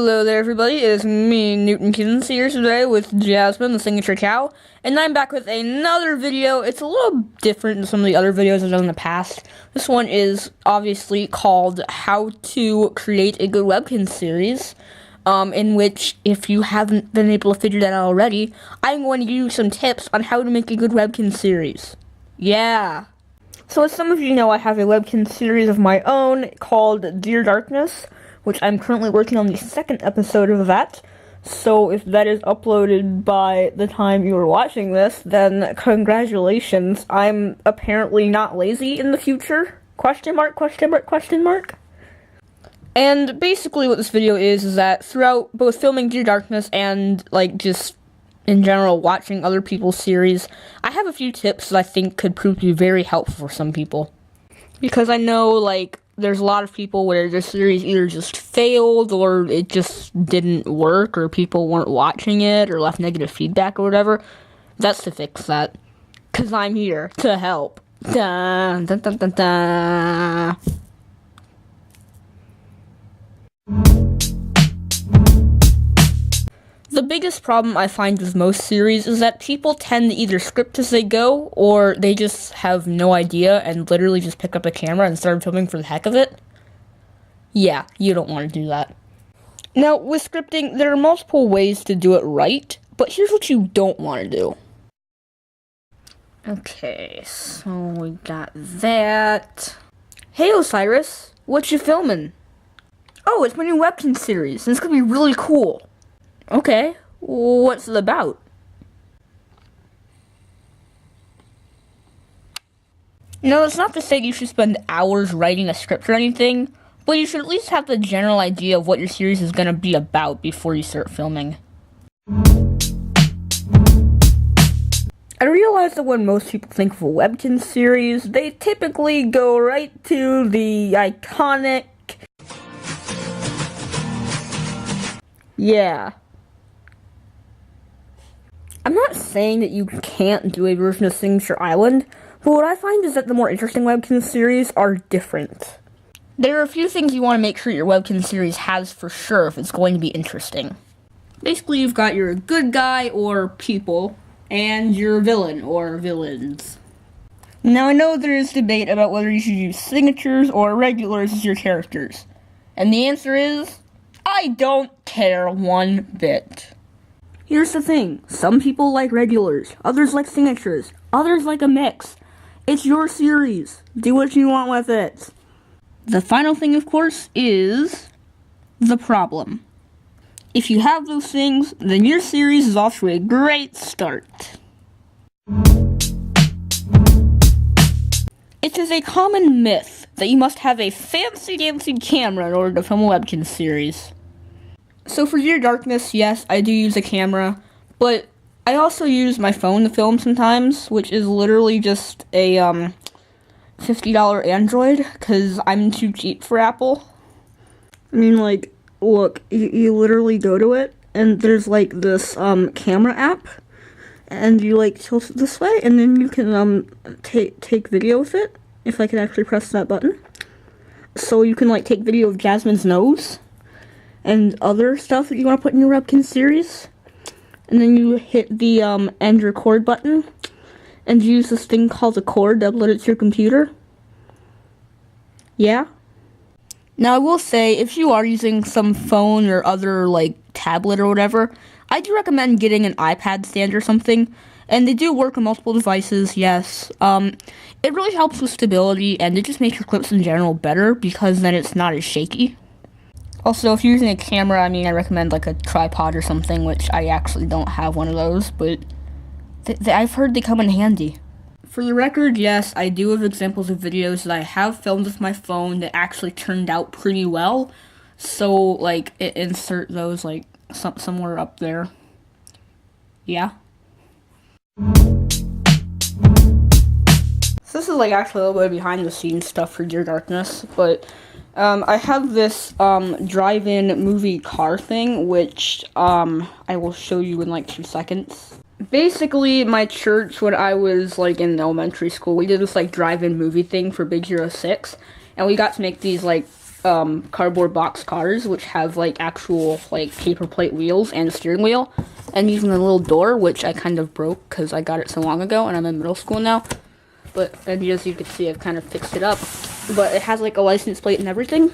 Hello there everybody, it's me, newtonkinz, here today with Jasmine, the signature cow, and I'm back with another video. It's a little different than some of the other videos I've done in the past. This one is obviously called How to Create a Good Webkinz series, in which, if you haven't been able to figure that out already, I'm going to give you some tips on how to make a good Webkinz series. Yeah! So as some of you know, I have a Webkinz series of my own called Dear Darkness, which I'm currently working on the second episode of that. So if that is uploaded by the time you are watching this, then congratulations. I'm apparently not lazy in the future? Question mark, question mark, question mark? And basically what this video is that throughout both filming Dear Darkness and, just in general watching other people's series, I have a few tips that I think could prove to be very helpful for some people. Because I know, there's a lot of people where their series either just failed, or it just didn't work, or people weren't watching it, or left negative feedback, or whatever. That's to fix that. 'Cause I'm here to help. Dun, dun, dun, dun, dun. The biggest problem I find with most series is that people tend to either script as they go, or they just have no idea and literally just pick up a camera and start filming for the heck of it. Yeah, you don't want to do that. Now, with scripting, there are multiple ways to do it right, but here's what you don't want to do. Okay, so we got that. Hey Osiris, what you filming? Oh, it's my new Webkinz series, and it's gonna be really cool. Okay, what's it about? No, it's not to say you should spend hours writing a script or anything, but you should at least have the general idea of what your series is going to be about before you start filming. I realize that when most people think of a Webkinz series, they typically go right to the iconic... Yeah. I'm not saying that you can't do a version of Signature Island, but what I find is that the more interesting Webkinz series are different. There are a few things you want to make sure your Webkinz series has for sure if it's going to be interesting. Basically, you've got your good guy or people, and your villain or villains. Now, I know there is debate about whether you should use signatures or regulars as your characters, and the answer is, I don't care one bit. Here's the thing, some people like regulars, others like signatures, others like a mix. It's your series. Do what you want with it. The final thing, of course, is the problem. If you have those things, then your series is off to a great start. It is a common myth that you must have a fancy-dancy camera in order to film a Webkinz series. So for Dear Darkness, yes, I do use a camera, but I also use my phone to film sometimes, which is literally just a $50 Android, because I'm too cheap for Apple. I mean, look, you literally go to it, and there's, this camera app, and you, tilt it this way, and then you can, take video with it, if I can actually press that button. So you can, take video of Jasmine's nose, and other stuff that you want to put in your Webkinz series. And then you hit the end record button, and use this thing called a cord to upload it to your computer. Yeah? Now I will say, if you are using some phone or other, tablet or whatever, I do recommend getting an iPad stand or something. And they do work on multiple devices, yes. It really helps with stability, and it just makes your clips in general better, because then it's not as shaky. Also, if you're using a camera, I recommend, a tripod or something, which I actually don't have one of those, but I've heard they come in handy. For the record, yes, I do have examples of videos that I have filmed with my phone that actually turned out pretty well, so, insert those, somewhere up there. Yeah? So this is, actually a little bit of behind-the-scenes stuff for Dear Darkness, but... I have this, drive-in movie car thing, which, I will show you in, 2 seconds. Basically, my church, when I was, in elementary school, we did this, drive-in movie thing for Big Hero 6, and we got to make these, cardboard box cars, which have like actual like paper plate wheels and a steering wheel, and using a little door, which I kind of broke because I got it so long ago and I'm in middle school now. But as you can see, I've kind of fixed it up. But it has like a license plate and everything.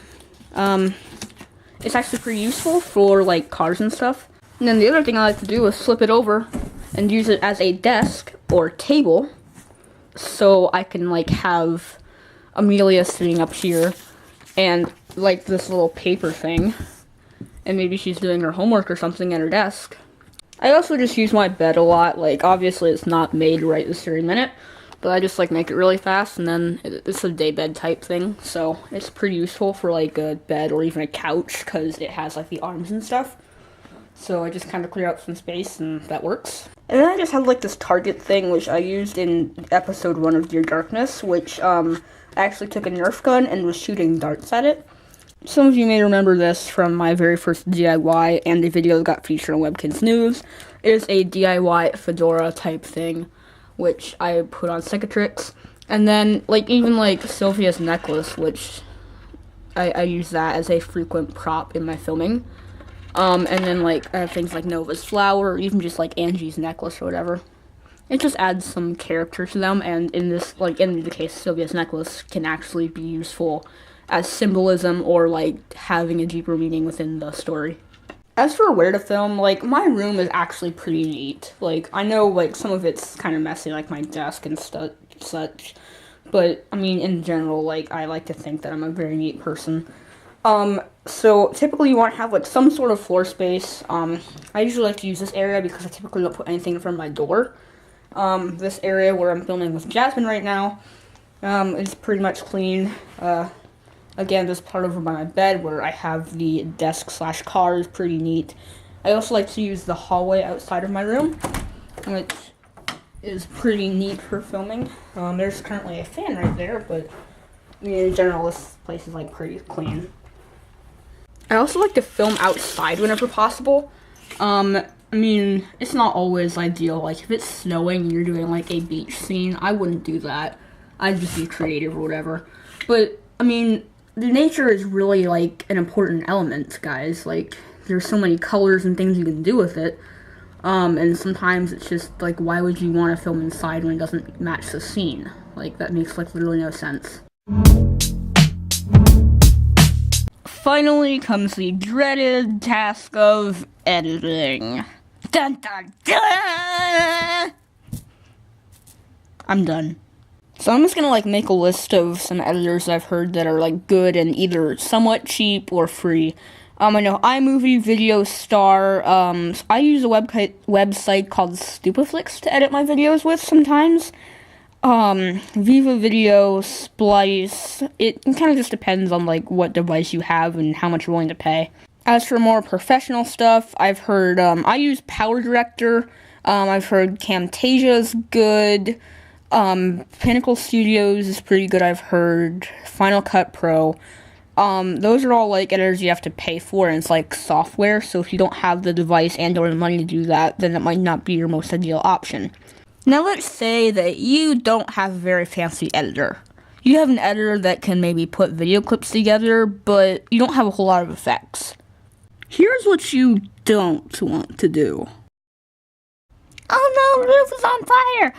It's actually pretty useful for like cars and stuff. And then the other thing I like to do is flip it over and use it as a desk or table, so I can like have Amelia sitting up here and like this little paper thing, and maybe she's doing her homework or something at her desk. I also just use my bed a lot. Like, obviously it's not made right this very minute, but I just like make it really fast, and then it's a day bed type thing, so it's pretty useful for like a bed or even a couch because it has like the arms and stuff. So I just kind of clear out some space, and that works. And then I just have like this target thing, which I used in episode 1 of Dear Darkness, which I actually took a Nerf gun and was shooting darts at it. Some of you may remember this from my very first DIY and a video that got featured on Webkinz News. It is a DIY fedora type thing, which I put on Cicatrix. And then like even like Sylvia's necklace, which I use that as a frequent prop in my filming. And then like I have things like Nova's flower, or even just like Angie's necklace or whatever. It just adds some character to them, and in this, like in the case, Sylvia's necklace can actually be useful as symbolism or like having a deeper meaning within the story. As for where to film, like my room is actually pretty neat. Like I know like some of it's kind of messy, like my desk and such, but I mean in general, like I like to think that I'm a very neat person. So typically you want to have like some sort of floor space. I usually like to use this area because I typically don't put anything in front of my door. This area where I'm filming with Jasmine right now, is pretty much clean. Again, this part over by my bed where I have the desk/car is pretty neat. I also like to use the hallway outside of my room, which is pretty neat for filming. There's currently a fan right there, but I mean, in general, this place is like pretty clean. I also like to film outside whenever possible. I mean, it's not always ideal. Like, if it's snowing and you're doing, like, a beach scene, I wouldn't do that. I'd just be creative or whatever. But, I mean, the nature is really, like, an important element, guys. Like, there's so many colors and things you can do with it. And sometimes it's just, like, why would you want to film inside when it doesn't match the scene? Like, that makes, like, literally no sense. Finally comes the dreaded task of editing. Dun dun dun! I'm done. So I'm just gonna like make a list of some editors I've heard that are like good and either somewhat cheap or free. I know iMovie, Video Star. I use a website called Stupaflix to edit my videos with sometimes. Viva Video, Splice. It kind of just depends on like what device you have and how much you're willing to pay. As for more professional stuff, I've heard, I use Power Director. I've heard Camtasia's good. Pinnacle Studios is pretty good, I've heard. Final Cut Pro. Those are all like editors you have to pay for, and it's like software, so if you don't have the device and or the money to do that, then it might not be your most ideal option. Now let's say that you don't have a very fancy editor. You have an editor that can maybe put video clips together, but you don't have a whole lot of effects. Here's what you don't want to do. Oh no, the roof is on fire!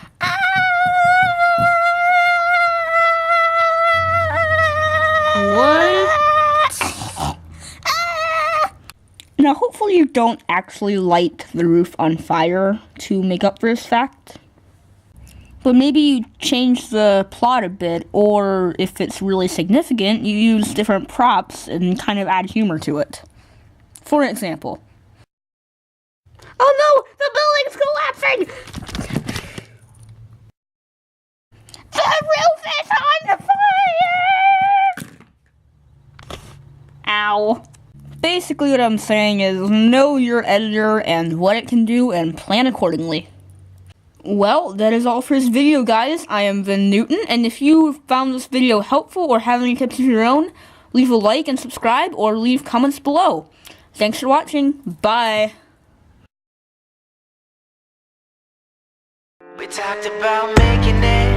What? Now hopefully you don't actually light the roof on fire to make up for this fact. But maybe you change the plot a bit, or if it's really significant, you use different props and kind of add humor to it. For example. Oh no! The building's collapsing! The roof is on fire! Ow. Basically what I'm saying is know your editor and what it can do and plan accordingly. Well, that is all for this video, guys. I am Vin Newton, and if you found this video helpful or have any tips of your own, leave a like and subscribe or leave comments below. Thanks for watching. Bye. We talked about making it.